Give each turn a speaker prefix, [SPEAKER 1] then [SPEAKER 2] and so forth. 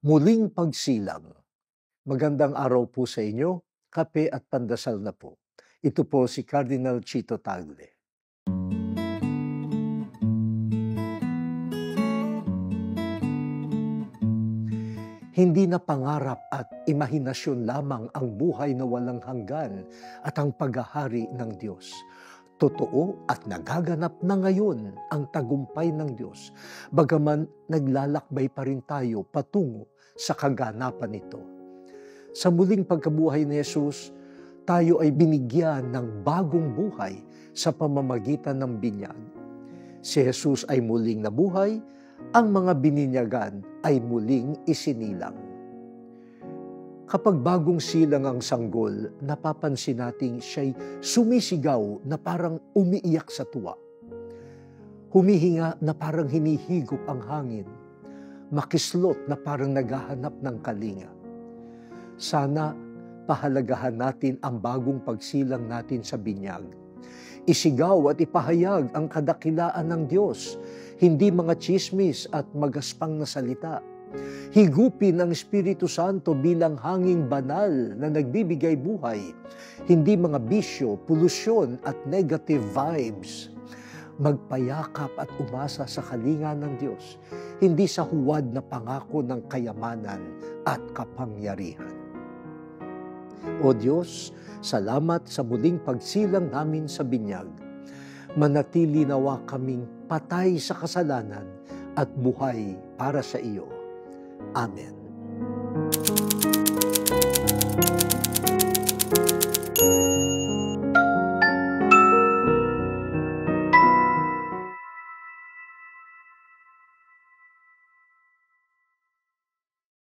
[SPEAKER 1] Muling pagsilang. Magandang araw po sa inyo, kape at pandasal na po. Ito po si Cardinal Chito Tagle. Hindi na pangarap at imahinasyon lamang ang buhay na walang hanggan at ang paghahari ng Diyos. Totoo at nagaganap na ngayon ang tagumpay ng Diyos, bagaman naglalakbay pa rin tayo patungo sa kaganapan nito. Sa muling pagkabuhay ni Jesus, tayo ay binigyan ng bagong buhay sa pamamagitan ng binyag. Si Jesus ay muling nabuhay, ang mga bininyagan ay muling isinilang. Kapag bagong silang ang sanggol, napapansin nating siya'y sumisigaw na parang umiiyak sa tuwa. Humihinga na parang hinihigop ang hangin. Makislot na parang naghahanap ng kalinga. Sana pahalagahan natin ang bagong pagsilang natin sa binyag. Isigaw at ipahayag ang kadakilaan ng Diyos, hindi mga tsismis at magaspang na salita. Higupin ang Espiritu Santo bilang hanging banal na nagbibigay buhay, hindi mga bisyo, polusyon at negative vibes. Magpayakap at umasa sa kalinga ng Diyos, hindi sa huwad na pangako ng kayamanan at kapangyarihan. O Diyos, salamat sa muling pagsilang namin sa binyag. Manatili nawa kaming patay sa kasalanan at buhay para sa iyo. Amen.